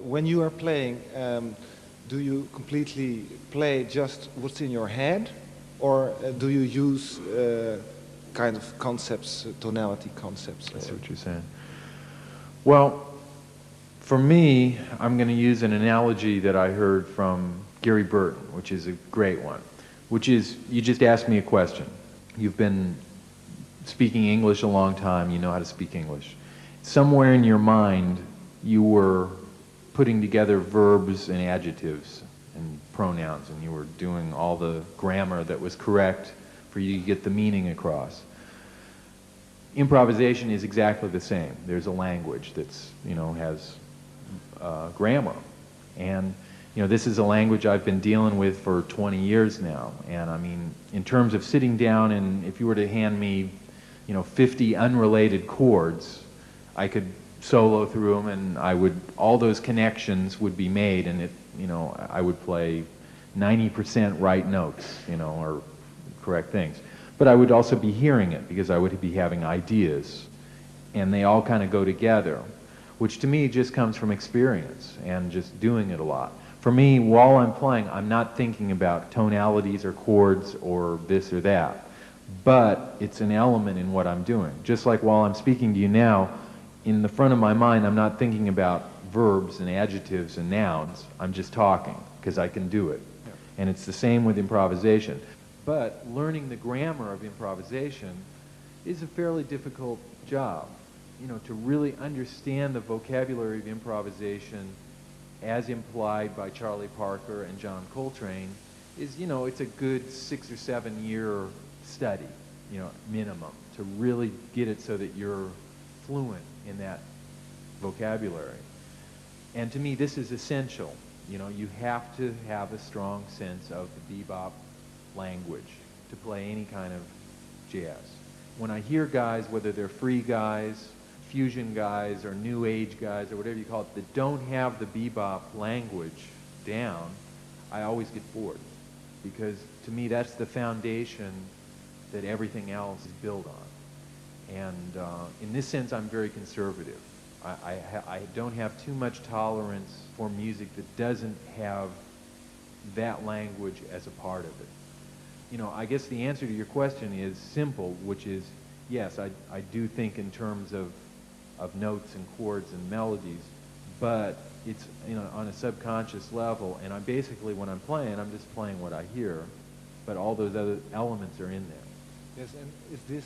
when you are playing, do you completely play just what's in your head, or do you use kind of concepts, tonality concepts? I see what you're saying. Well, for me, I'm going to use an analogy that I heard from Gary Burton, which is a great one, which is, you just asked me a question. You've been speaking English a long time, you know how to speak English. Somewhere in your mind, you were putting together verbs and adjectives and pronouns, and you were doing all the grammar that was correct for you to get the meaning across. Improvisation is exactly the same. There's a language that's, you know, has grammar. And, you know, this is a language I've been dealing with for 20 years now. And I mean, in terms of sitting down and if you were to hand me, you know, 50 unrelated chords, I could solo through them and I would, all those connections would be made and it, you know, I would play 90% right notes, you know, or correct things. But I would also be hearing it because I would be having ideas and they all kind of go together, which to me just comes from experience and just doing it a lot. For me, while I'm playing, I'm not thinking about tonalities or chords or this or that, but it's an element in what I'm doing. Just like while I'm speaking to you now, in the front of my mind, I'm not thinking about verbs and adjectives and nouns. I'm just talking because I can do it. Yeah. And it's the same with improvisation. But learning the grammar of improvisation is a fairly difficult job. You know, to really understand the vocabulary of improvisation as implied by Charlie Parker and John Coltrane is, you know, it's a good 6 or 7 year study, you know, minimum, to really get it so that you're fluent in that vocabulary. And to me, this is essential. You know, you have to have a strong sense of the bebop language to play any kind of jazz. When I hear guys, whether they're free guys, fusion guys, or new age guys, or whatever you call it, that don't have the bebop language down, I always get bored. Because to me, that's the foundation that everything else is built on. And in this sense, I'm very conservative. I don't have too much tolerance for music that doesn't have that language as a part of it. You know, I guess the answer to your question is simple, which is, yes, I do think in terms of notes and chords and melodies, but it's, you know, on a subconscious level, and I'm basically, when I'm playing, I'm just playing what I hear, but all those other elements are in there. Yes, and is this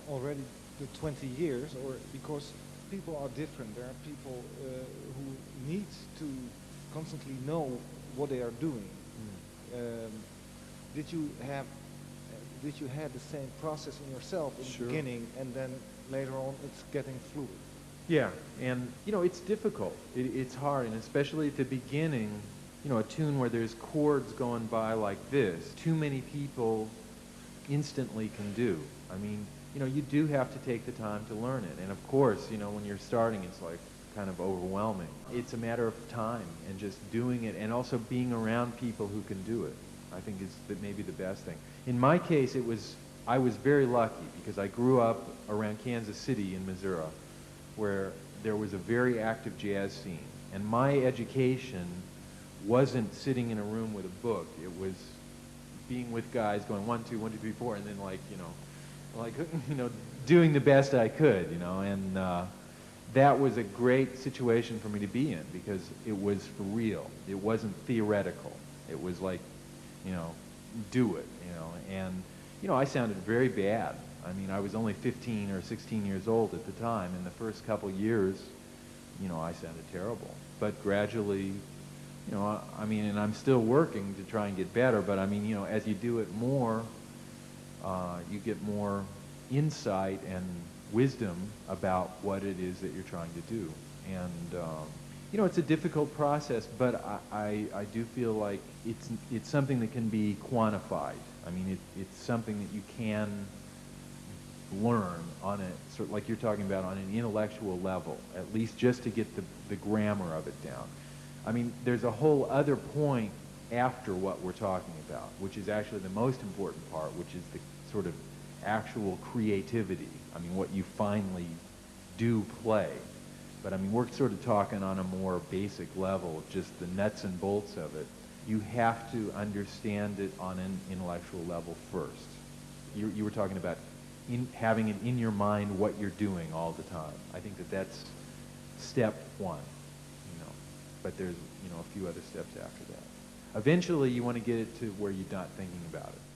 already the 20 years, or because people are different? There are people who need to constantly know what they are doing. Did you have the same process in yourself in the beginning, and then later on it's getting fluid? Yeah, and you know, it's difficult. It's hard, and especially at the beginning, you know, a tune where there's chords going by like this, too many people instantly can do. I mean, you know, you do have to take the time to learn it, and of course, you know, when you're starting, it's like kind of overwhelming. It's a matter of time and just doing it, and also being around people who can do it, I think is maybe the best thing. In my case, I was very lucky because I grew up around Kansas City in Missouri, where there was a very active jazz scene. And my education wasn't sitting in a room with a book. It was being with guys going 1, 2, 1, 2, 3, 4, and then you know, doing the best I could, you know. And that was a great situation for me to be in because it was for real. It wasn't theoretical. It was like, you know, do it, you know. And, you know, I sounded very bad. I mean, I was only 15 or 16 years old at the time. In the first couple years, you know, I sounded terrible. But gradually, you know, I mean, and I'm still working to try and get better, but I mean, you know, as you do it more, you get more insight and wisdom about what it is that you're trying to do. And, you know, it's a difficult process, but I do feel like it's something that can be quantified. I mean, it's something that you can learn on a, sort of like you're talking about, on an intellectual level, at least just to get the grammar of it down. I mean, there's a whole other point after what we're talking about, which is actually the most important part, which is the sort of actual creativity. I mean, what you finally do play. But I mean, we're sort of talking on a more basic level, just the nuts and bolts of it. You have to understand it on an intellectual level first. You were talking about having it in your mind what you're doing all the time. I think that that's step one, you know. But there's, you know, a few other steps after that. Eventually, you want to get it to where you're not thinking about it.